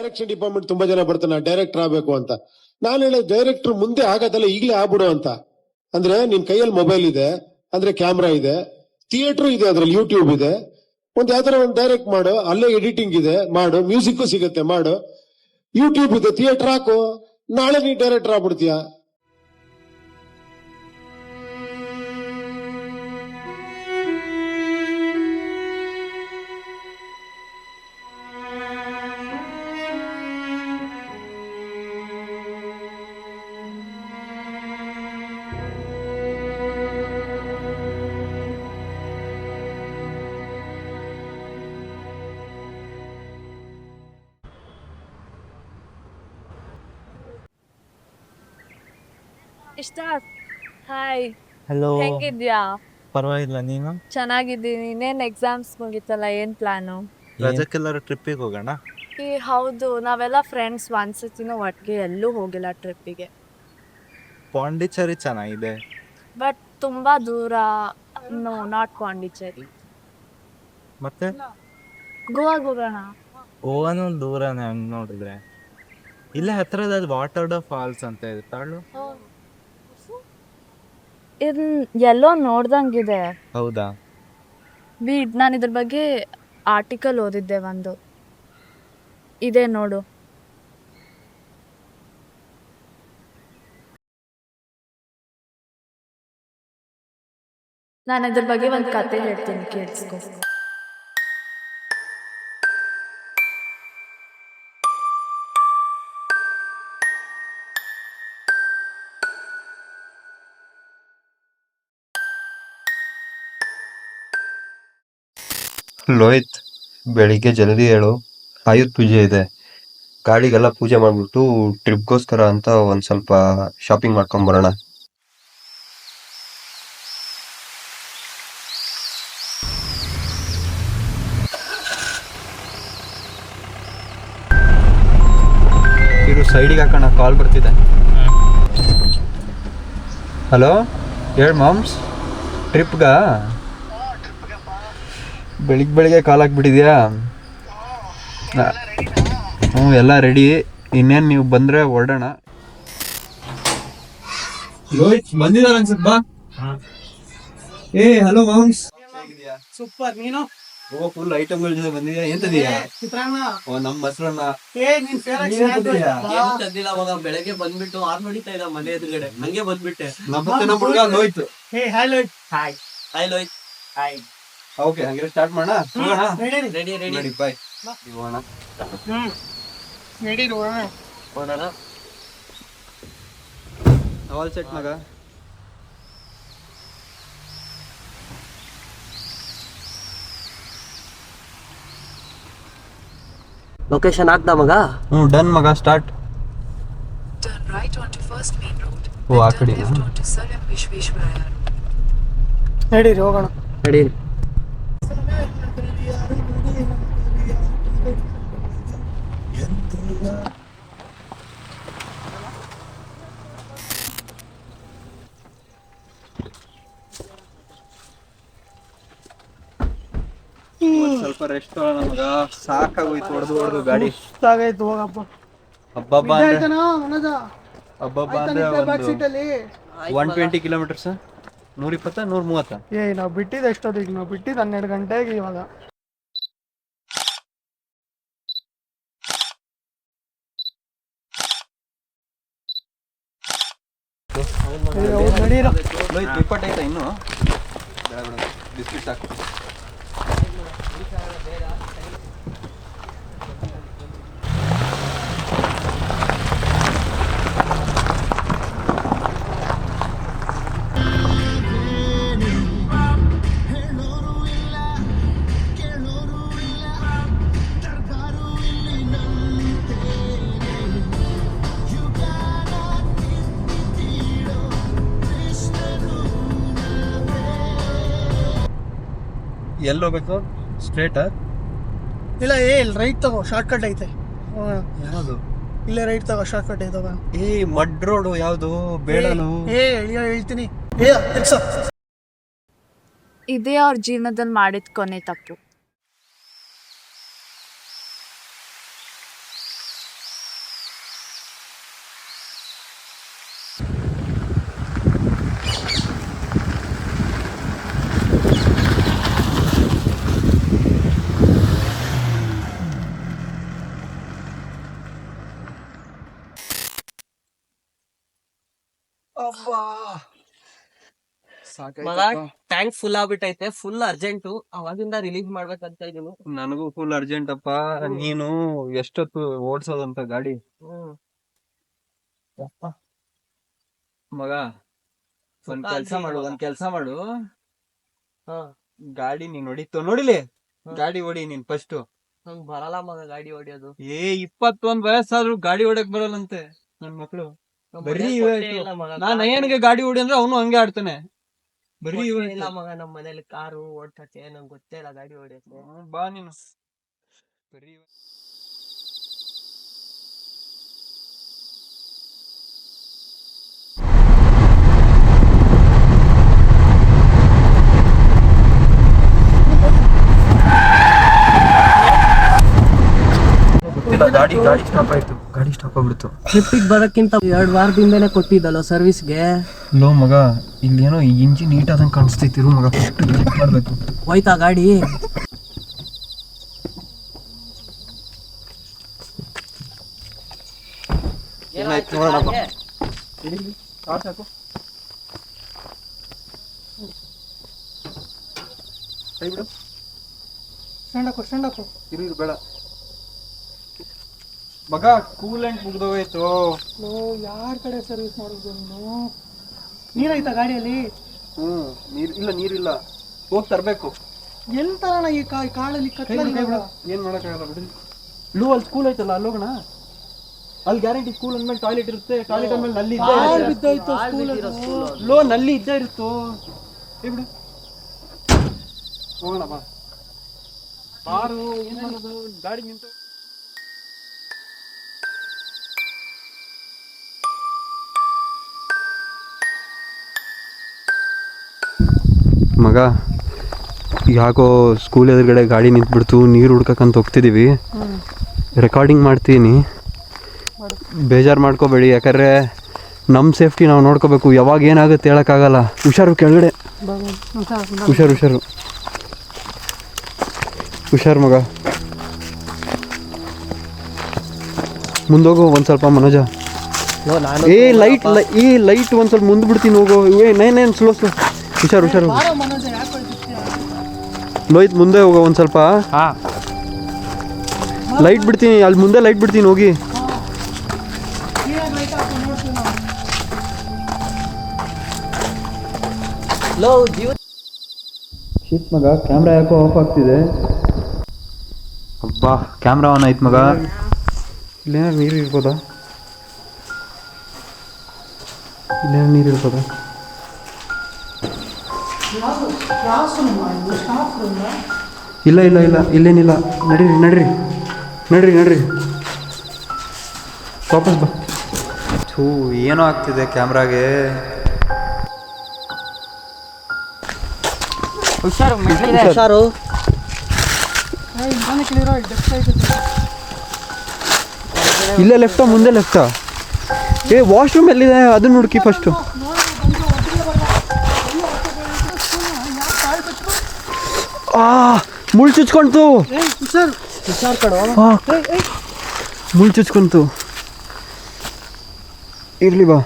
Direction department ತುಂಬಾ ಜನ ಬರ್ತಾನೆ ಡೈರೆಕ್ಟರ್ ಆಗ್ಬೇಕು ಅಂತ. ನಾನು ಹೇಳೋದು ಡೈರೆಕ್ಟರ್ ಮುಂದೆ ಆಗೋದಲ್ಲ, ಈಗಲೇ ಆಗ್ಬಿಡು ಅಂತ. ಅಂದ್ರೆ ನಿನ್ ಕೈಯಲ್ಲಿ ಮೊಬೈಲ್ ಇದೆ, ಅಂದ್ರೆ ಕ್ಯಾಮ್ರಾ ಇದೆ, ಥಿಯೇಟರ್ ಇದೆ, ಅದ್ರಲ್ಲಿ ಯೂಟ್ಯೂಬ್ ಇದೆ. ಒಂದ್ ಯಾವ್ದಾರ ಒಂದು ಡೈರೆಕ್ಟ್ ಮಾಡು, ಅಲ್ಲೇ ಎಡಿಟಿಂಗ್ ಇದೆ ಮಾಡು, ಮ್ಯೂಸಿಕ್ ಸಿಗುತ್ತೆ ಮಾಡು, ಯೂಟ್ಯೂಬ್ ಇದೆ, ಥಿಯೇಟರ್ ಹಾಕು, ನಾಳೆ ನೀ ಡೈರೆಕ್ಟರ್ ಆಗ್ಬಿಡ್ತೀಯ. ಇಷ್ಟ. ಹಾಯ್, ಹಲೋ, ಹೆಂಗಿದ್ಯಾ? ಪರವಾಗಿಲ್ಲ. ನೀನು? ಚೆನ್ನಾಗಿದ್ದೀನಿ. ಇನ್ನೇನ್ ಎಕ್ಸಾಮ್ಸ್ ಮುಗಿತಲ್ಲ, ಏನ್ ಪ್ಲಾನು? ರಜಕ್ಕೆಲ್ಲರೂ ಟ್ರಿಪ್ಪಿಗೆ ಹೋಗೋಣ. ಹೌದು, ನಾವೆಲ್ಲ ಫ್ರೆಂಡ್ಸ್ ಒಂದ್ಸತಿನೂ ಒಟ್ಟಿಗೆ ಎಲ್ಲೂ ಹೋಗಿಲ್ಲ ಟ್ರಿಪ್ಪಿಗೆ. ಪಾಂಡಿಚೇರಿ ಚೆನ್ನಾಗಿದೆ. ಬಟ್ ತುಂಬಾ ದೂರ. No, not Pondicherry. ಮತ್ತೆ ಗೋವಾಗೆ ಹೋಗೋಣ. ಗೋವಾನು ದೂರನೇ ಹಂಗ್ ನೋಡಿದ್ರೆ. ಇಲ್ಲೇ ಹತ್ರದಲ್ಲಿ ವಾಟರ್ಡೋ ಫಾಲ್ಸ್ ಅಂತ ಇದೆ, ತಾಳು. ಎಲ್ಲೋ ನೋಡ್ದಂಗಿದೆ. ಹೌದಾ? ನಾನು ಇದ್ರ ಬಗ್ಗೆ ಆರ್ಟಿಕಲ್ ಓದಿದ್ದೆ ಒಂದು. ಇದೆ ನೋಡು. ನಾನು ಇದ್ರ ಬಗ್ಗೆ ಒಂದು ಕತೆ ಹೇಳ್ತೀನಿ, ಕೇಳಿಸ್ಕೊ. ಲೋಹಿತ್, ಬೆಳಿಗ್ಗೆ ಜಲ್ದಿ ಹೇಳು, ಆಯುಧ್ ಪೂಜೆ ಇದೆ. ಗಾಡಿಗೆಲ್ಲ ಪೂಜೆ ಮಾಡ್ಬಿಟ್ಟು ಟ್ರಿಪ್ಗೋಸ್ಕರ ಅಂತ ಒಂದ್ ಸ್ವಲ್ಪ ಶಾಪಿಂಗ್ ಮಾಡ್ಕೊಂಡ್ ಬರೋಣ. ಇರು, ಸೈಡಿಗೆ ಹಾಕೋಣ, ಕಾಲ್ ಬರ್ತಿದೆ. ಹಲೋ, ಹೇಳ್ ಮಾಮ್ಸ್, ಟ್ರಿಪ್ಗ? ಬೆಳಿಗ್ಗೆ ಕಾಲ್ ಹಾಕ್ಬಿಟ್ಟಿದ್ಯಾ? ಹ್ಞೂ, ಎಲ್ಲ ರೆಡಿ. ಇನ್ನೇನು ನೀವು ಬಂದರೆ ಹೊರಡೋಣ. ಲೋಹಿತ್ ಬಂದಿದ್ದಾರೆ ಅನ್ಸುತ್ತೆ, ಬಾ. Hello moms, super. ನೀನು? ಫುಲ್ ಐಟಮ್ಗಳ ಜೊತೆ ಬಂದಿದ್ಯಾ? ಎಂತದೀಯಾ? ಚಿತ್ರಾನ್ನ. ನಮ್ಮ ಮೊಸರನ್ನ. ನೀನ್ ತಂದಿಲ್ಲ. ಅವಾಗ ಬೆಳಗ್ಗೆ ಬಂದ್ಬಿಟ್ಟು ಆರ್ ನೋಡಿತಾ ಇದ್ದ ಮನೆ ಎದುರುಗಡೆ, ಹಂಗೆ ಬಂದ್ಬಿಟ್ಟೆ. ನಮ್ಮ ಹುಡುಗ Lohit. Hi Lohit. Hi Lohit. Hi. Okay, ಹಂಗಿದ್ರೆ ಸ್ಟಾರ್ಟ್ ಮಾಡೋಣ. ರೆಡಿ. Ready, bye. ರೆಡಿ ಹೋಗೋಣ. ಆಲ್ ಸೆಟ್ ಮಗ. ಲೊಕೇಶನ್ ಹಾಕ್ದ ಮಗ? ಡನ್ ಮಗ, ಸ್ಟಾರ್ಟ್. ಓ, ಆ ಕಡೆ ರೆಡಿ, ಹೋಗೋಣ. ರೆಡಿ. ಸ್ವಲ್ಪ ರೆಸ್ಟ್ ತಗೊಳ್ಳೋಣ ಮಗ, ಸಾಕಾಗೋಯ್ತು ಹೊಡೆದು ಗಾಡಿ. ಸಾಕಾಯ್ತು, ಹೋಗಪ್ಪ. ಹಬ್ಬಬ್ಬ ಅಂದ್ರೆ ಹಬ್ಬಬ್ಬ ಅಂದ್ರೆ ಬ್ಯಾಕ್ ಸೀಟಲ್ಲಿ 120 ಕಿಲೋಮೀಟರ್ಸ್. 120 130. ನಾವು ಬಿಟ್ಟಿದ್ದು ಎಷ್ಟೊತ್ತಿಗೆ? ನಾವು ಬಿಟ್ಟಿದ್ದು 12 ಗಂಟೆಗೆ. ಇವಾಗ ನಡೀರೋ. ಲೋಹಿತ್, ರಿಪೋರ್ಟ್ ಆಯ್ತಾ ಇನ್ನು? ಬಿಸ್ಕಿಟ್ ಸಾಕು. ಎಲ್ಲಿ ಹೋಗ್ಬೇಕು? ಸ್ಟ್ರೇಟ್? ಇಲ್ಲ, ಇಲ್ಲಿ ರೈಟ್ ತಗೋ, ಶಾರ್ಟ್ ಕಟ್ ಐತೆ. ಯಾವುದು? ಇಲ್ಲೇ ರೈಟ್ ತಗೋ, ಶಾರ್ಟ್ ಕಟ್ ಐತವ. ಮಡ್ ರೋಡು ಯಾವುದು? ಬೇಡನು. ಹೇಳ್ತೀನಿ. ಇದೇ ಅವ್ರ ಜೀವನದಲ್ಲಿ ಮಾಡಿದ ಕೊನೆ ತಪ್ಪು. ಮಗ ಟ್ಯಾಂಕ್ ಫುಲ್ ಆಗ್ಬಿಟ್ಟೈತೆ, ಫುಲ್ ಅರ್ಜೆಂಟು, ಅವಾಗಿಂದ ರಿಲೀಸ್ ಮಾಡ್ಬೇಕಂತ ಇದೀನಿ. ನನಗೂ ಫುಲ್ ಅರ್ಜೆಂಟ್ ಅಪ್ಪ. ನೀನು ಎಷ್ಟೊತ್ತು ಓಡ್ಸೋದಂತ ಗಾಡಿ? ಮಗ ಒಂದ್ ಕೆಲ್ಸ ಮಾಡು, ಹಾ, ಗಾಡಿ ನೀನ್ ನೋಡಿಲಿ, ಗಾಡಿ ಹೊಡಿ ನೀನ್ ಫಸ್ಟ್. ನಂಗ್ ಬರಲ್ಲ ಮಗ ಗಾಡಿ ಹೊಡಿಯೋದು. 21 ವಯಸ್ಸಾದ್ರು ಗಾಡಿ ಹೊಡಕ್ ಬರಲ್ಲಂತೆ ನನ್ ಮಕ್ಳು. ಬರೀ ಮನೇಲಿ ಇವೆ ಕೊಟ್ಟೇ ಆಯ್ತು. ಇಲ್ಲ ಮಗ. ನಾನ್ ಅಯ್ಯನ್ಗೆ ಗಾಡಿ ಹೊಡಿ ಅಂದ್ರೆ ಅವನು ಹಂಗೆ ಆಡ್ತಾನೆ. ಬರೀ ಇವೆ ಕೊಟ್ಟೇ ಇಲ್ಲ ಆಯ್ತು. ಮಗ, ನಮ್ ಮನೇಲಿ ಕಾರು ಓಡ್ಸಕ್ಕೆ ನಂಗೆ ಗೊತ್ತೇ ಇಲ್ಲ ಗಾಡಿ ಹೊಡಿಯಕ್ಕೆ. ಬಾ ನೀನು. ಬರೀ ಇವೆ. ಗಾಡಿ ಸ್ಟಾಪ್ ಆಗ್ಬಿಡ್ತು. ಟ್ರಿಪ್ಪಿಗೆ ಬರೋಕ್ಕಿಂತ 2 ವಾರದಿಂದನೇ ಕೊಟ್ಟಿದ್ದಲ್ಲ ಸರ್ವಿಸ್ಗೆ. ಲೋ ಮಗ, ಇಲ್ಲೇನೋ ಇಂಜಿನ್ ನೀಟ್ ಆದಂಗೆ ಕಾಣಿಸ್ತೈತಿ. ಇರು ಮಗ, ಫಸ್ಟ್ ಮಾಡ್ಬೇಕು. ಹೋಯ್ತಾ ಗಾಡಿ? ಏನಾಯ್ತು ನೋಡೋಣ. ಸ್ಟ್ಯಾಂಡ್ ಹಾಕು. ಇರು ಬೇಡ ಮಗ, ಕೂಲೆಂಟ್ ಮುಗ್ದೋಯ್ತು. ಯಾರ ಕಡೆ ಸರ್ವಿಸ್ ಮಾಡೋದು ನೀನು? ನೀರೈತಾ ಗಾಡಿಯಲ್ಲಿ? ನೀರಿಲ್ಲ, ಹೋಗಿ ತರ್ಬೇಕು. ಎಲ್ಲಿ ತರೋಣ ಈ ಕಾಳಲ್ಲಿ ಕತ್ಲಲ್ಲಿ? ಏನ್ ಮಾಡಕ್ಕಾಗಲ್ಲ ಬಿಡಿ. ಲೋ, ಅಲ್ಲಿ ಸ್ಕೂಲ್ ಐತಲ್ಲ, ಅಲ್ಲೋಗೋಣ. ಅಲ್ಲಿ ಗ್ಯಾರಂಟಿ ಸ್ಕೂಲ್ ಅಂದ್ಮೇಲೆ ಟಾಯ್ಲೆಟ್ ಇರುತ್ತೆ. ಟಾಯ್ಲೆಟ್ ಅಂದ್ಮೇಲೆ ನಲ್ಲಿ ಬಿದ್ದೋಯ್ತು ಸ್ಕೂಲ್. ಲೋ, ನಲ್ಲಿ ಇದ್ದೇ ಇರುತ್ತೋ. ಬಿಡು, ಹೋಗೋಣ ಬಾ. ಬಾರು, ಏನ್ ಮಾಡೋದು, ಗಾಡಿ ನಿಂತು. ಮಗ, ಯಾಕೋ ಸ್ಕೂಲ್ ಎದುರುಗಡೆ ಗಾಡಿ ನಿಂತ್ಬಿಡ್ತು. ನೀರು ಹುಡ್ಕಕ್ಕಂತ ಹೋಗ್ತಿದ್ದೀವಿ. ರೆಕಾರ್ಡಿಂಗ್ ಮಾಡ್ತೀನಿ, ಬೇಜಾರು ಮಾಡ್ಕೋಬೇಡಿ. ಯಾಕಂದರೆ ನಮ್ಮ ಸೇಫ್ಟಿ ನಾವು ನೋಡ್ಕೋಬೇಕು. ಯಾವಾಗ ಏನಾಗುತ್ತೆ ಹೇಳೋಕ್ಕಾಗಲ್ಲ. ಹುಷಾರು, ಕೆಳಗಡೆ ಹುಷಾರು ಮಗ. ಮುಂದೋಗು ಒಂದು ಸ್ವಲ್ಪ ಮನೋಜ. ಲೈಟ್ ಒಂದು ಸ್ವಲ್ಪ ಮುಂದೆ ಬಿಡ್ತೀನಿ, ಹೋಗೋ. Nine slow. ಹುಷಾರು. ಲೋಹಿತ್, ಮುಂದೆ ಹೋಗೋ ಒಂದು ಸ್ವಲ್ಪ. ಲೈಟ್ ಬಿಡ್ತೀನಿ, ಅಲ್ಲಿ ಮುಂದೆ ಲೈಟ್ ಬಿಡ್ತೀನಿ, ಹೋಗಿ. ಶಿಟ್ ಮಗ, ಕ್ಯಾಮ್ರಾ ಯಾಕೋ ಆಫ್ ಆಗ್ತಿದೆ. ಅಬ್ಬಾ, ಕ್ಯಾಮ್ರಾ ಆನ್ ಆಯ್ತು ಮಗ. ಇಲ್ಲೇನಾರು ನೀರು ಇರ್ಬೋದಾ? ಇಲ್ಲ, ಇಲ್ಲೇನಿಲ್ಲ. ನಡ್ರಿ ವಾಪಸ್ ಬಾ. ಏನೋ ಆಗ್ತಿದೆ ಕ್ಯಾಮ್ರಾಗೆ. ಹುಷಾರು. ಇಲ್ಲೇ ಲೆಫ್ಟಾ, ಮುಂದೆ ಲೆಫ್ಟಾ? ವಾಶ್ರೂಮ್ ಎಲ್ಲಿದೆ ಅದನ್ನ ಹುಡುಕಿ ಫಸ್ಟು. ಮುಳ್ಳು ಚುಚ್ಕೊಂತು. ಮುಳ್ಳು ಚುಚ್ಕೊಂತು. ಇರ್ಲಿ ಬಾ,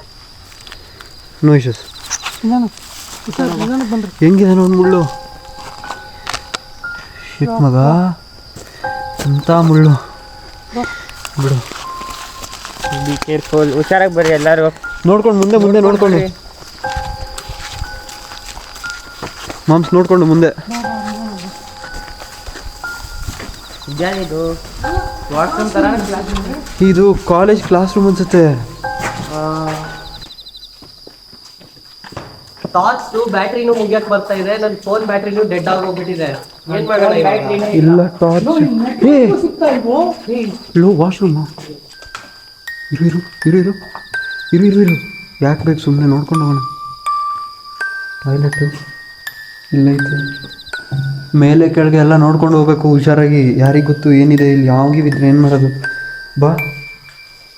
ನೋ ಇಶ್ಯೂಸ್. ಹೆಂಗಿದೆ ನೋಡಿ ಮುಳ್ಳು? ಶಿಟ್ ಮಗ, ಎಂತ ಮುಳ್ಳು. ಬಿಡು, ಬಿ ಕೇರ್ಫುಲ್. ಹುಷಾರಾಗಿ ಬರ್ರಿ ಎಲ್ಲರೂ. ನೋಡ್ಕೊಂಡು ಮುಂದೆ ನೋಡ್ಕೊಂಡು. ಮಾಮ್ಸ್ ನೋಡ್ಕೊಂಡು ಮುಂದೆ. ಇದು ಕಾಲೇಜ್ ಕ್ಲಾಸ್ ರೂಮ್ ಅನ್ಸುತ್ತೆ. ಟಾರ್ಚ್ ಬ್ಯಾಟ್ರಿನೂ ಮುಗಿಯಕ್ ಬರ್ತಾ ಇದೆ. ನನ್ನ ಫೋನ್ ಬ್ಯಾಟ್ರಿನೂ ಡೆಡ್ ಆಗೋಗ್ಬಿಟ್ಟಿದೆ. ಏನ್ ಮಾಡೋಣ? ಇಲ್ಲ, ಟಾರ್ಚ್. Low, washroom. ಇರು. ಯಾಕೆ ಬೇಕು, ಸುಮ್ಮನೆ ನೋಡ್ಕೊಂಡು ಹೋಗೋಣ. ಟಾಯ್ಲೆಟು ಇಲ್ಲೈತೆ. ಮೇಲೆ ಕೆಳಗೆ ಎಲ್ಲ ನೋಡ್ಕೊಂಡು ಹೋಗ್ಬೇಕು ಹುಷಾರಾಗಿ. ಯಾರಿಗೆ ಗೊತ್ತು ಏನಿದೆ ಇಲ್ಲಿ, ಯಾವಾಗಿದ್ರೆ ಏನು ಮಾಡೋದು. ಬಾ,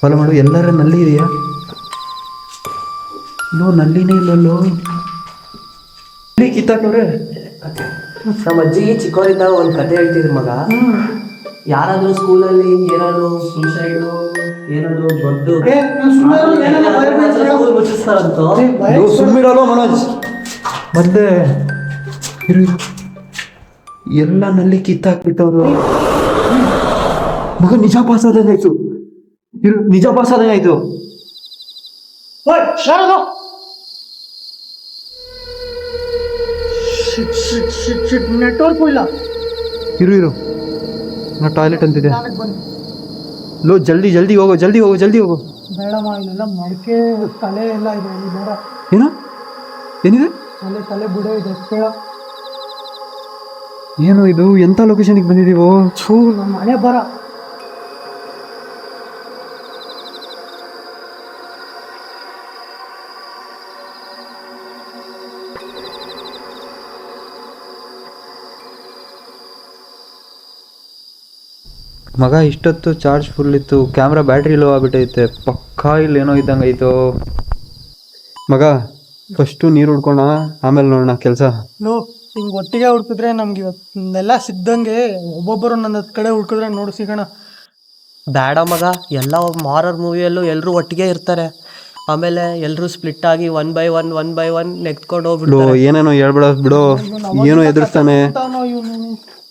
ಫಾಲೋ ಮಾಡು. ಎಲ್ಲರ ನಲ್ಲಿ ಇದೆಯಾ? ಲೋ, ನಲ್ಲಿನೇ ಇಲ್ಲಲ್ಲೋ. ಕಿತ್ತಾಕವ್ರೆ. ನಮ್ಮ ಅಜ್ಜಿಗೆ ಚಿಕ್ಕವರಿದ್ದಾಗ ಒಂದು ಕತೆ ಹೇಳ್ತಿದ್ರು ಮಗ. ಯಾರಾದ್ರೂ ಸ್ಕೂಲಲ್ಲಿ ಏನಾದ್ರು ಸೂಸೈಡು ಏನದು ದೊಡ್ಡ ಏ, ನಾನ್ ಸುಮ್ನೆ ಇರು, ಏನೇನೋ ಭಯ ಬೀಳ್ಸ್ಬೇಡ. ಮುಚ್ಚಿಸ್ತಾರಂತೋ. ಏ, ಭಯ ಸುಮ್ಮಿರಲ್ಲ ಮನೋಜ್. ಮತ್ತೆ ಇರು ಇರು. ಎಲ್ಲ ನಲ್ಲಿ ಕಿತ್ತಾಕ್ಬಿಟ್ಟವ್ರು. ಮಗ ನಿಜ ಪಾಸ್ ಆದಂಗಾಯ್ತು. ಇರು, ನಿಜ ಪಾಸ್ ಆದಂಗಾಯ್ತು. ಓಯ್, ಯಾರದು? ಶಿಟ್ ನೆಟ್ವರ್ಕು ಇಲ್ಲ. ಇರು ಇರು, ನಾ ಟಾಯ್ಲೆಟ್ ಅಂತಿದ್ದೆ. ನಾಳೆ ಬನ್ನಿ. ಲೋ ಜಲ್ದಿ ಜಲ್ದಿ ಹೋಗೋ, ಜಲ್ದಿ ಹೋಗು, ಜಲ್ದಿ ಹೋಗು. ಬೇಡಮ್ಮ, ಇಲ್ಲೆಲ್ಲ ಮಡಿಕೆ ತಲೆ ಎಲ್ಲ ಇದೆ, ಇಲ್ಲಿ ಬೇಡ. ಏನು ಏನಿದೆ? ತಲೆ ಬುಡ ಇದೆ, ಬೇಡ. ಏನು ಇದು, ಎಂಥ ಲೊಕೇಶನ್ಗೆ ಬಂದಿದ್ದೀವೋ? ಥೂ, ನಮ್ಮ ಮನೆ ಬರ. ಮಗ ಇಷ್ಟೊತ್ತು ಚಾರ್ಜ್ ಫುಲ್ ಇತ್ತು, ಕ್ಯಾಮ್ರಾ ಬ್ಯಾಟ್ರಿ ಲೋ ಆಗ್ಬಿಟ್ಟೈತೆ. ಪಕ್ಕಾ ಇಲ್ಲೇನೋ ಇದ್ದಂಗೆ ಆಯ್ತು. ಮಗ ಫಸ್ಟು ನೀರು ಹುಡ್ಕೋಣ, ಆಮೇಲೆ ನೋಡೋಣ ಕೆಲಸ. ಲೋ, ಹಿಂಗೆ ಒಟ್ಟಿಗೆ ಹುಡ್ಕಿದ್ರೆ ನಮ್ಗೆ ಇವತ್ತೆಲ್ಲ ಸಿದ್ದಂಗೆ ಒಬ್ಬೊಬ್ಬರು ನನ್ನ ಕಡೆ ಹುಡ್ಕಿದ್ರೆ ನೋಡು ಸಿಗೋಣ. ಬೇಡ ಮಗ, ಎಲ್ಲ ಮಾರರ್ ಮೂವಿಯಲ್ಲೂ ಎಲ್ಲರೂ ಒಟ್ಟಿಗೆ ಇರ್ತಾರೆ. ಆಮೇಲೆ ಎಲ್ಲರೂ ಸ್ಪ್ಲಿಟ್ ಆಗಿ ಒನ್ ಬೈ ಒನ್ ನೆಗ್ದ್ಕೊಂಡು ಲೋ ಹೋಗ್ಬಿಡ್ತಾರೆ. ಏನೇನೋ ಹೇಳ್ಬೇಡ ಬಿಡೋ, ಏನೋ ಎದುರಿಸ್ತಾನೆ.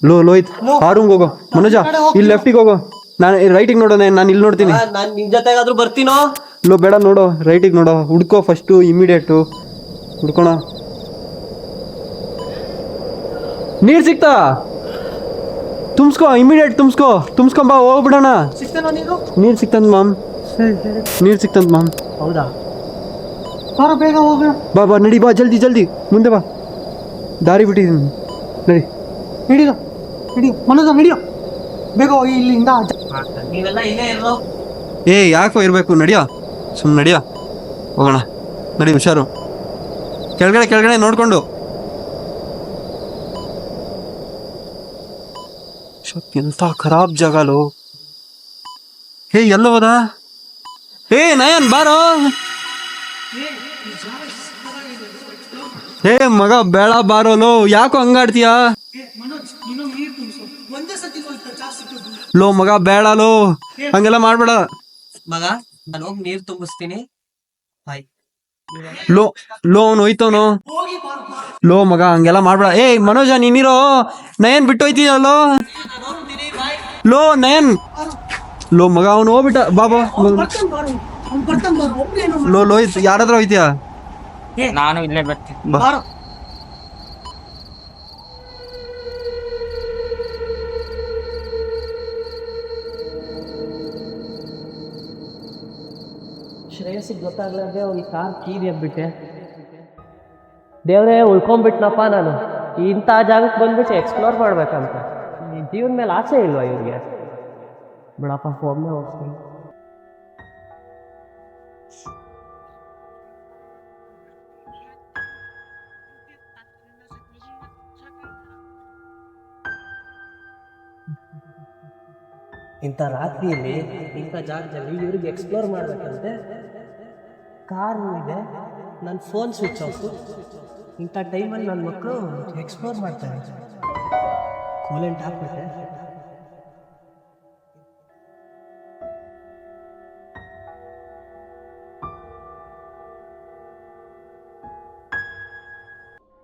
ಲೋ ಲೋಯ್ತ್, ಆ ರೂಮ್ಗೆ ಹೋಗೋ. ಮನೋಜ ಇಲ್ಲಿ ಲೆಫ್ಟಿಗೆ ಹೋಗೋ, ನಾನು ರೈಟಿಗೆ ನೋಡೋಣ, ನಾನು ಇಲ್ಲಿ ನೋಡ್ತೀನಿ. ನಾನು ನಿನ್ ಜೊತೆಗಾದ್ರೂ ಬರ್ತೀನೋ. ಲೋ ಬೇಡ, ನೋಡೋ ರೈಟಿಗೆ ನೋಡೋ, ಹುಡ್ಕೋ ಫಸ್ಟು ಇಮಿಡಿಯೇಟು ಹುಡ್ಕೋಣ. ನೀರು ಸಿಕ್ತಾ? ತುಂಬಿಸ್ಕೋ, ಇಮಿಡಿಯೇಟ್ ತುಂಬಿಸ್ಕೊಂಬ, ಹೋಗ್ಬಿಡೋಣ. ಸಿಗ್ತೇನೋ ನೀರು? ನೀರು ಸಿಕ್ತಂತ ಮಾಮ್, ಸರಿ ಸರಿ. ನೀರು ಸಿಕ್ತಂತ ಮಾಮ್. ಹೌದಾ? ಬಾರ ಬೇಗ ಹೋಗೋಣ. ಬಾ ಬಾ ನಡಿ, ಬಾ ಜಲ್ದಿ ಜಲ್ದಿ ಮುಂದೆ ಬಾ, ದಾರಿ ಬಿಟ್ಟಿದ್ದೀನಿ ನಡಿ. ಹಿಡಿಯೋ ಮನೋಜ, ಹಿಡಿಯೋ ಬೇಗ ಹೋಗಿ ಇಲ್ಲಿಂದ. ನೀವೆಲ್ಲ ಇಲ್ಲೇ ಇರೋ. ಏ ಯಾಕೋ ಇರಬೇಕು, ನಡಿಯೋ, ಸುಮ್ಮನೆ ನಡಿಯೋ, ಹೋಗೋಣ. ನಡಿ, ಹುಷಾರು, ಕೆಳಗಡೆ ನೋಡ್ಕೊಂಡು. ಎಂಥ ಖರಾಬ್ ಜಾಗಲು. ಹೇ ಎಲ್ಲೋ ಹೋದ? ಹೇ ನಯನ್ ಬಾರೋ. ಹೇ ಮಗ ಬೇಡ ಬಾರೋಲೋ, ಯಾಕೋ ಹಂಗಾಡ್ತೀಯಾ? ಲೋ ಮಗ ಬೇಡಲೋ, ಹಂಗೆಲ್ಲ ಮಾಡ್ಬೇಡ. ಮಗ ನಾನು ಹೋಗಿ ನೀರ್ ತುಂಬಿಸ್ತೀನಿ. ಬಾಯ್. ಲೋ ಅವ್ನು ಹೋಯ್ತವನು. ಲೋ ಮಗ ಹಂಗೆಲ್ಲ ಮಾಡ್ಬೇಡ. ಏ ಮನೋಜ ನೀನಿರೋ, ನಯನ್ ಬಿಟ್ಟು ಹೋಯ್ತೀಯಲ್ಲೋ. ಲೋ ನಯನ್, ಲೋ ಮಗ ಅವನು ಹೋಗ್ಬಿಟ್ಟ. ಬಾಬಾ ಲೋ ಲೋಯ್ತ್, ಯಾರಾದ್ರೂ ಹೋಯ್ತೀಯಾ? ನಾನು ಇಲ್ಲೇ ಬರ್ತೀನಿ. ಬಾ. ಶ್ರೇಯಸ್ಸಿಗೆ ಗೊತ್ತಾಗ್ಲಾರ್ದೆ ಅವ್ನಿಗೆ ಕಾರ್ ಕೀರಿ ಎಬ್ಬಿಟ್ಟೆ. ದೇವ್ರೇ, ಉಳ್ಕೊಂಡ್ಬಿಟ್ನಪ್ಪ ನಾನು. ಇಂಥ ಜಾಗಕ್ಕೆ ಬಂದ್ಬಿಟ್ಟು ಎಕ್ಸ್ಪ್ಲೋರ್ ಮಾಡ್ಬೇಕಂತ. ಈ ಜೀವನ ಮೇಲೆ ಆಸೆ ಇಲ್ವಾ ಇವ್ರಿಗೆ? ಬಿಡಪ್ಪ, ಒಮ್ಮೆ ಹೋಗ್ತೀನಿ. ಇಂಥ ರಾತ್ರಿಯಲ್ಲಿ ಇಂಥ ಜಾಗದಲ್ಲಿ ಇವ್ರಿಗೆ ಎಕ್ಸ್ಪ್ಲೋರ್ ಮಾಡ್ಬೇಕಂತೆ. ಕಾರ್ ಇದೆ, ನನ್ನ ಫೋನ್ ಸ್ವಿಚ್ ಆಫ್. ಇಂಥ ಟೈಮಲ್ಲಿ ನನ್ನ ಮಕ್ಕಳು ಎಕ್ಸ್ಪ್ಲೋರ್ ಮಾಡ್ತಾರೆ. ಕೂಲೆಂಟ್ ಹಾಕ್ಬಿಟ್ಟೆ.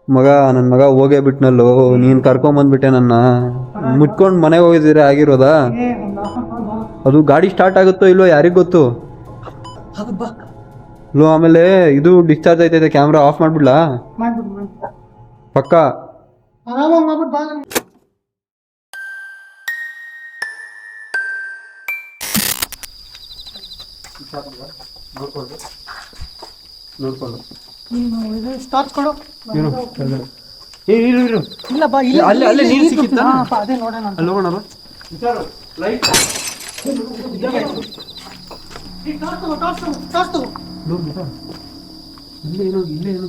ಮಗ ನನ್ನ ಮಗ ಹೋಗೇ ಬಿಟ್ನಲ್ಲೋ, ನೀನು ಕರ್ಕೊಂಬಂದ್ಬಿಟ್ಟೆ ನನ್ನ. ಮುಟ್ಕೊಂಡು ಮನೆಗೆ ಹೋಗಿದ್ದೀರ ಆಗಿರೋದಾ? ಅದು ಗಾಡಿ ಸ್ಟಾರ್ಟ್ ಆಗುತ್ತೋ ಇಲ್ಲೋ ಯಾರಿಗೆ ಗೊತ್ತು. ಲೋ ಆಮೇಲೆ ಇದು ಡಿಸ್ಚಾರ್ಜ್ ಆಯ್ತೈತೆ, ಕ್ಯಾಮ್ರಾ ಆಫ್ ಮಾಡ್ಬಿಡ್ಲಾ? ಪಕ್ಕ ಆರಾಮಾಗಿ ಮಾಡ್ಬಿಟ್ಟು ಬಾ. ನೋಡ್ಕೊಂಡು ಸ್ಟಾರ್ಚ್ ಕೊಡು. ಇರು. ಇಲ್ಲ ಬಾ, ಇಲ್ಲಿ ಅಲ್ಲೇ ನೀರು ಸಿಕ್ಕಿತ್ತಾ? ಅದೇ ನೋಡೋಣ. ಅಲ್ಲಿ ಹೋಗೋಣ ಬಾ. ಇಲ್ಲೇ ಏನೋ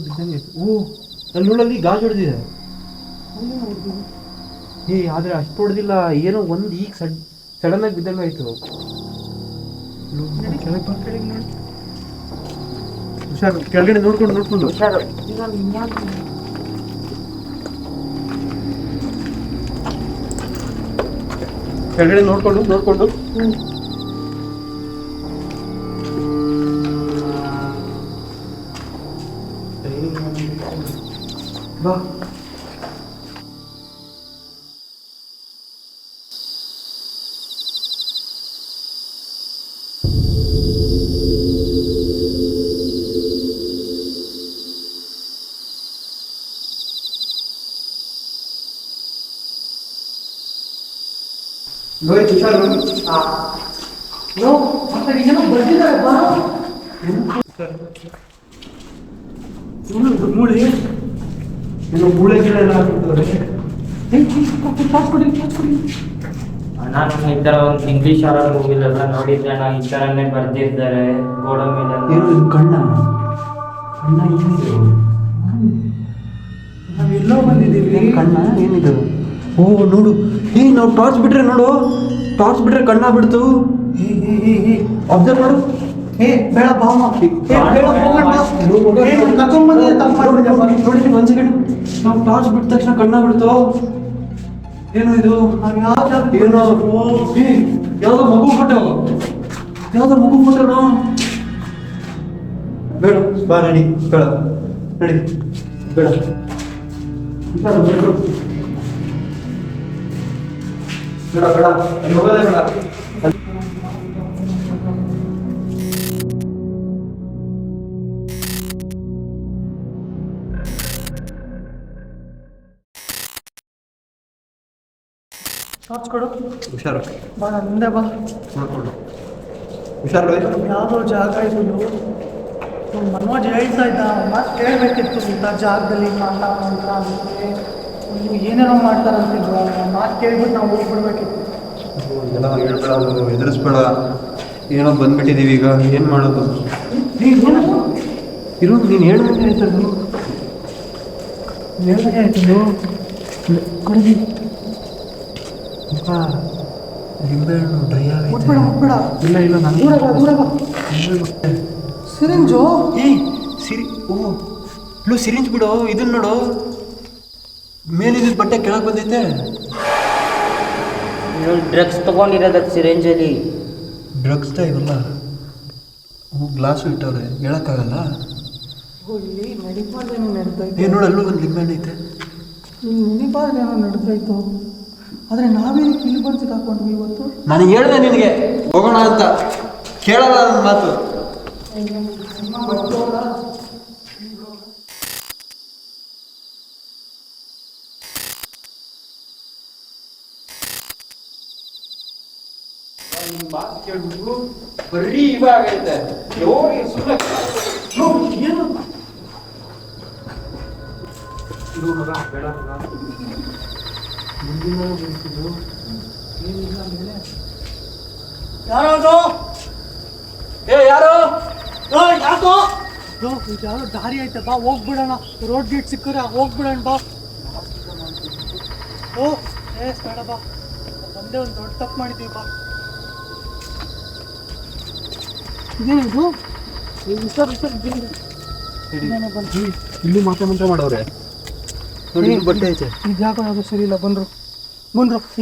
ಬಿದ್ದಂಗೆ. ಓ ಅಲ್ಲಿ ನೋಡಲ್ಲಿ ಗಾಜು ಹೊಡೆದಿದೆ. ಏ ಆದ್ರೆ ಅಷ್ಟು ಹೊಡೆದಿಲ್ಲ, ಏನೋ ಒಂದು ಈಗ ಸಡನ್ ಆಗಿ ಬಿದ್ದಂಗೆ ಆಯ್ತು. ಹುಷಾರು, ಕೆಳಗಡೆ ನೋಡ್ಕೊಂಡು ಹುಷಾರು. ಕೆಳಗಡೆ ನೋಡ್ಕೊಂಡು ಬಾ. ರೋಹಿತ್ ಹುಷಾರು. ಏನೋ ಬರ್ತಿದ್ದಾರೆ ಬಾ. ಮೂಳೆ ಏನೋ ಮೂಳೆ ಗಿಡ ಎಲ್ಲ ಹಾಕ್ಬಿಟ್ಟವ್ರೆ. ನಾನು ಈ ಥರ ಒಂದು ಇಂಗ್ಲೀಷ್ ಹಾರರ್ ಮೂವಿಲೆಲ್ಲ ನೋಡಿದ್ದೆ, ನಾ ಈ ಥರನೇ ಬರ್ದಿರ್ತಾರೆ ಗೋಡೆ ಮೇಲೆ. ಏನು ಇದು ಕಣ್ಣ ಏನಿದೆ? ನಾವೆಲ್ಲೋ ಬಂದಿದ್ದೀವಿ. ಏನು ಕಣ್ಣ ಏನಿದು? ಓ ನೋಡು, ನಾವು ಟಾರ್ಚ್ ಬಿಟ್ರೆ ನೋಡು, ಟಾರ್ಚ್ ಬಿಟ್ರೆ ಕಣ್ಣ ಬಿಡ್ತು. ಅಬ್ಸರ್ವ್ ಮಾಡು. ಬೇಡ ಬಾ. ನೋಡಿ ಒಂದ್ ಸೆಕೆಂಡ್, ನಾವು ಟಾರ್ಚ್ ಬಿಟ್ಟ ತಕ್ಷಣ ಕಣ್ಣ ಬಿಡ್ತು. ಏನು ಇದು? ಏನೋ ಯಾವ್ದೋ ಮಗು ಫೋಟೋ, ಬೇಡ ಬಾ ನಡಿ, ಬೇಡ ನಡಿ, ಬೇಡ ಬೇಡ ಬೇಡ ಅಲ್ಲಿ ಹೋಗೋದೇ ಬೇಡ. ಟಾರ್ಚ್ ಕೊಡು. ಹುಷಾರು, ಬಾ ಮುಂದೆ ಬಾ. ನೋಡ್ಕೊಂಡು ಹುಷಾರು. ಯಾವುದೋ ಜಾಗ ಇದು. ಮನೋಜ್ ಹೇಳ್ತಾ ಇದ್ದ, ಮಾತು ಕೇಳಬೇಕಿತ್ತು. ಇಂಥ ಜಾಗದಲ್ಲಿ ಮಾತಾಡೋಂತ ಅಂದರೆ ಏನೇನೋ ಮಾಡ್ತಾರಂತಿದ್ರು. ಮಾತು ಕೇಳ್ಬಿಟ್ಟು ನಾವು ಹೋಗ್ಬಿಡ್ಬೇಕಿತ್ತು. ಎಲ್ಲ ಹೇಳ್ಬೇಡ, ಎದುರಿಸ್ಬೇಡ. ಏನೋ ಬಂದ್ಬಿಟ್ಟಿದ್ದೀವಿ, ಈಗ ಏನು ಮಾಡೋದು? ಇರು, ನೀನು ಹೇಳ್ದಂಗೆ ಆಯ್ತದು. ಹೇಳ್ದಂಗೆ ಆಯ್ತದು. ಕೊಡಿ. ನಿಂಬೆಹಣ್ಣು ಡ್ರೈ ಮುಟ್ಬೇಡ ಮುಟ್ಬೇಡ. ಇಲ್ಲ ನಾನು ದೂರ ಬಾ, ದೂರ ಬಾ. ಸಿರಿಂಜು. ಸಿರಿ ಓ ಇಲ್ಲೂ ಸಿರಿಂಜ್ ಬಿಡು. ಇದನ್ನ ನೋಡು, ಮೇಲಿದ್ದ ಬಟ್ಟೆ ಕೆಳಗೆ ಬಂದೈತೆ. ಡ್ರಗ್ಸ್ ತೊಗೊಂಡಿರೋದಕ್ಕೆ ಸಿರೇಂಜಲ್ಲಿ. ಡ್ರಗ್ಸ್ದ ಇವೆಲ್ಲ. ಗ್ಲಾಸು ಇಟ್ಟವ್ರೆ, ಹೇಳೋಕ್ಕಾಗಲ್ಲ. ಇಲ್ಲಿ ನಡಿಬಾರ್ದೇನೋ ನಡೆದೋಯ್ತು. ನೋಡು, ಅಲ್ಲೂ ಒಂದು ಲಿಂಬೆಹಣ್ಣು ಐತೆ. ಇಲ್ಲಿ ನಡಿಬಾರ್ದೇನೋ ನಡೆದೋಯ್ತು. ಆದರೆ ನಾವೇನಕ್ಕೆ ಇಲ್ಲಿ ಬಂದು ಸಿಕ್ಕಾಕೊಂಡ್ವಿ ಇವತ್ತು? ನಾನು ಹೇಳಿದೆ ನಿನಗೆ ಹೋಗೋಣ ಅಂತ, ಕೇಳಲ್ಲ ನನ್ನ ಮಾತು. ಕೇಳ್ಬಿಟ್ಟು ಬರೀ ಇವಾಗೈತೆ. ಯಾರೋ ಯಾರು? ಯಾಕೋ ಯಾರೋ ದಾರಿ ಐತೆ, ಬಾ ಹೋಗ್ಬಿಡೋಣ. ರೋಡ್ ಗೇಟ್ ಸಿಕ್ಕರೆ ಹೋಗ್ಬಿಡೋಣ ಬಾ. ಬೇಡ ಬಾ, ಒಂದೇ ಒಂದು ದೊಡ್ಡ ತಪ್ಪು ಮಾಡಿದ್ದೀವಿ ಬಾ. ಇದೇನಿದು? ಇಲ್ಲಿ ಮಾತ್ರ ಮಾಡವ್ರೆ. ಬಟ್ಟೆ ಐತೆ. ಈ ಜಾಗ ಯಾವುದು ಸರಿ ಇಲ್ಲ. ಬಂದ್ರು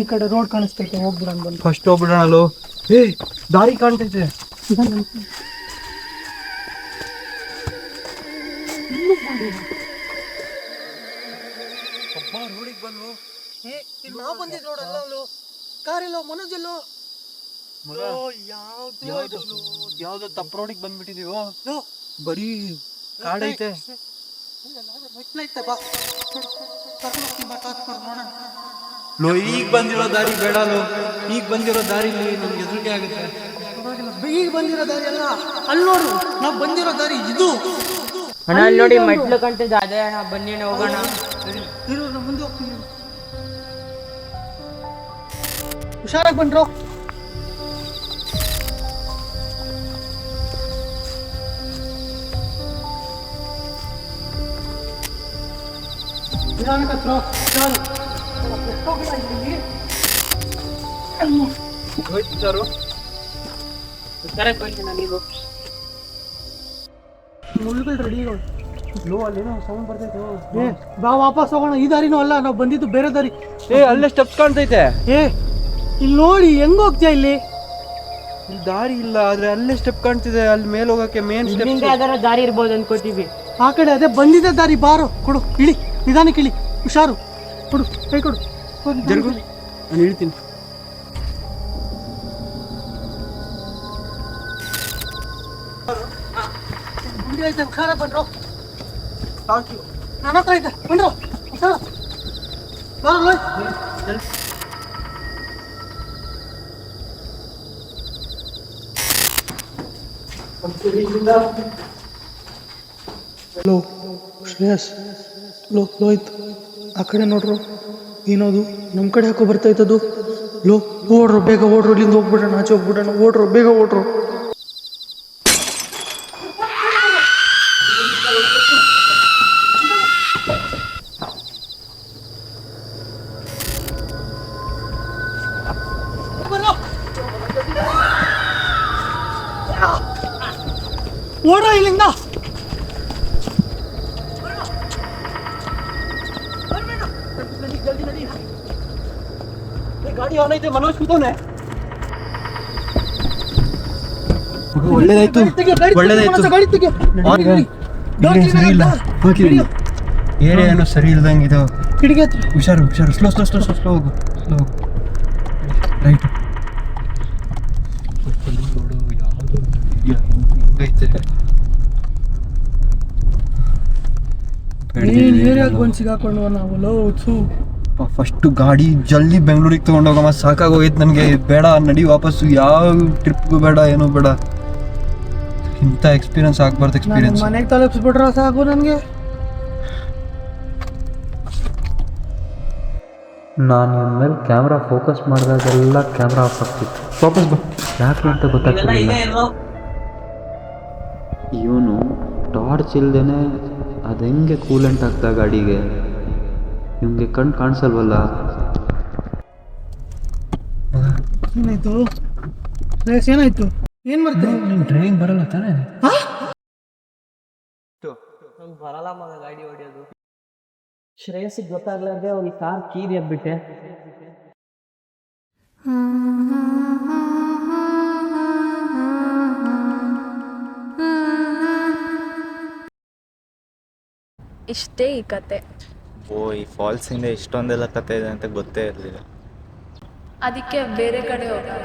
ಈ ಕಡೆ ರೋಡ್ ಕಾಣಿಸ್ತೈತೆ, ಹೋಗ್ಬಿಡೋಣ. ಬಂದು ಫಸ್ಟ್ ಹೋಗ್ಬಿಡೋಣ. ಅಲ್ಲೋ ದಾರಿ ಕಾಣ್ತೈತೆ. ರೋಡಿಗೆ ಬಂದು ನಾವು ಬಂದಿದ್ದು ರೋಡಲ್ಲ. ಅಲ್ಲೋ ಕಾರಿಲ್ಲೋ, ಮನೋಜ್ ಎಲ್ಲೋ. ಯಾವ್ದೋ ತಪ್ಪ ರೋಡಿಗೆ ಬಂದ್ಬಿಟ್ಟಿದೀವೋ. ಬರೀ ಕಾಡೈತೆ. ಈಗ ಬಂದಿರೋ ದಾರಿ ಬೇಡ. ಈಗ ಬಂದಿರೋ ದಾರಿಲಿ ನಮ್ಗೆ ಹೆದರಿಕೆ ಆಗುತ್ತೆ. ಈಗ ಬಂದಿರೋ ದಾರಿ ಅಲ್ಲ, ಅಲ್ಲಿ ನೋಡು, ನಾವು ಬಂದಿರೋ ದಾರಿ ಇದು. ಅಣ್ಣ ಅಲ್ಲಿ ನೋಡಿ, ಮೆಟ್ಲು ಕಂಟಿದ್ದು ಅದೇ ಅಣ್ಣ. ಬನ್ನಿ ಅಣ್ಣ ಹೋಗೋಣ. ಮುಂದೆ ಹೋಗ್ತೀನಿ. ಹುಷಾರಾಗಿ ಬಂದ್ರು. ಮುಳ್ಳುಗಳು ರೆಡಿ. ಸೌಂಡ್ ಬರ್ತೈತೆ. ಬಾ ವಾಪಸ್ ಹೋಗೋಣ. ಈ ದಾರಿನೂ ಅಲ್ಲ, ನಾವು ಬಂದಿದ್ದು ಬೇರೆ ದಾರಿ. ಅಲ್ಲೇ ಸ್ಟೆಪ್ಸ್ ಕಾಣ್ತೈತೆ. ಇಲ್ಲಿ ನೋಡಿ, ಹೆಂಗ್ ಹೋಗ್ತೀಯ? ಇಲ್ಲಿ ದಾರಿ ಇಲ್ಲ, ಆದ್ರೆ ಅಲ್ಲೇ ಸ್ಟೆಪ್ ಕಾಣ್ತಿದೆ. ಅಲ್ಲಿ ಮೇಲೆ ಹೋಗಕ್ಕೆ ಮೇನ್ ಸ್ಟೆಪ್ ದಾರಿ ಇರ್ಬೋದು ಅನ್ಕೋತೀವಿ. ಆ ಕಡೆ ಅದೇ ಬಂದಿದ್ದ ದಾರಿ. ಬಾರೋ, ಕೊಡು, ಇಳಿ. ನಿಧಾನಕ್ಕೆ ಇಳಿ, ಹುಷಾರು. ಕೊಡು, ಕೈ ಕೊಡು. ಜರುಗು, ನಾನು ಹೇಳ್ತೀನಿ. ಗುಂಡಿ ಐತೆ, ಹುಷಾರ ಬಂದ್ರು. ನನ್ನ ಹತ್ರ ಐತೆ, ಬಂದ್ರು, ಹುಷಾರು. ಬರೋ ಲೋಯ್. ಲೋ ಶ್ರೇಯಸ್, ಲೋಯ್ತು ಆ ಕಡೆ ನೋಡ್ರು. ಏನದು ನಮ್ಮ ಕಡೆ ಹಾಕೋ ಬರ್ತೈತದು. ಓಡ್ರು, ಬೇಗ ಓಡ್ರು, ಇಲ್ಲಿಂದ ಹೋಗ್ಬಿಡೋಣ, ಆಚೆ ಹೋಗ್ಬಿಡೋಣ. ಓಡ್ರು, ಬೇಗ ಓಡ್ರು. ಓಡ್ರ ಇಲ್ಲಿಂದ. ಗಾಡಿ ಆನ್ ಐತೆ, ಮನೋಜ್ ಕೂತವನೆ. ಒಳ್ಳೇದಾಯ್ತು, ಒಳ್ಳೇದಾಯ್ತು. ಗಾಡಿ ತೆಗೆ. ಸರಿ ಇಲ್ಲ, ಏರಿಯಾ ಏನೋ ಸರಿ ಇಲ್ದಂಗೆ ಇದಾವೆ. ಕಿಡಿಗೆ ಹತ್ರ. ಹುಷಾರು ಹುಷಾರು, slow slow slow slow slow ಹೋಗು, ಸ್ಲೋ ಹೋಗು. ರೈಟ್ ನೋಡು, ಯಾವುದು ಹಿಂಗೈತೆ. ಏರಿಯಾಗೆ ಬಂದು ಸಿಗಾಕೊಂಡು ನಾವು ಲೋಸು. ಫಸ್ಟು ಗಾಡಿ ಜಲ್ದಿ ಬೆಂಗಳೂರಿಗೆ ತೊಗೊಂಡೋಗಮ್ಮ, ಸಾಕಾಗೋಗೈತೆ ನನಗೆ. ಬೇಡ, ನಡಿ ವಾಪಸ್ಸು, ಯಾವ ಟ್ರಿಪ್ಗೂ ಬೇಡ, ಏನೂ ಬೇಡ. ಇಂಥ ಎಕ್ಸ್ಪೀರಿಯನ್ಸ್ ಆಗ್ಬಾರ್ದು. ಎಕ್ಸ್ಪೀರಿಯನ್ಸ್ ಮನೆಗೆ ತಲುಪಿಸ್ಬಿಟ್ರೆ ಸಾಕು ನನಗೆ. ನಾನು ಇವನ ಮೇಲೆ ಕ್ಯಾಮ್ರಾ ಫೋಕಸ್ ಮಾಡಿದಾಗೆಲ್ಲ ಕ್ಯಾಮ್ರಾ ಆಫ್ ಆಗ್ತಿತ್ತು. ವಾಪಸ್ ಬಾ, ಯಾಕೆ ಅಂತ ಗೊತ್ತಾಗ್ತಿಲ್ಲ. ಇವನು ಟಾರ್ಚ್ ಇಲ್ದೇನೆ ಅದು ಹೆಂಗೆ ಕೂಲೆಂಟ್ ಆಗ್ತಾ ಗಾಡಿಗೆ. ನಿಮಗೆ ಕಣ್ಣು ಕಾಣಿಸಲ್ವಲ್ಲ. ಏನಾಯ್ತು ಶ್ರೇಯಸ್, ಏನಾಯ್ತು? ಏನ್ ಮಾಡ್ತೀನಿ? ಡ್ರೈವಿಂಗ್ ಬರಲ್ಲ ತಾನೇ? ಬರಲ್ಲ ಮಗ ಗಾಡಿ ಹೊಡಿಯೋದು. ಶ್ರೇಯಸ್ಸಿಗೆ ಗೊತ್ತಾಗ್ಲಾರ್ದೆ ಅವ್ನಿಗೆ ಕಾರ್ ಕೀರಿ ಎಬ್ಬಿಟ್ಟೆ. ಇಷ್ಟೇ ಈ ಕತೆ. ಓ, ಈ ಫಾಲ್ಸಿಂದ ಇಷ್ಟೊಂದೆಲ್ಲ ಕತೆ ಇದೆ ಅಂತ ಗೊತ್ತೇ ಇರಲಿಲ್ಲ. ಅದಕ್ಕೆ ಬೇರೆ ಕಡೆ ಹೋಗೋಣ.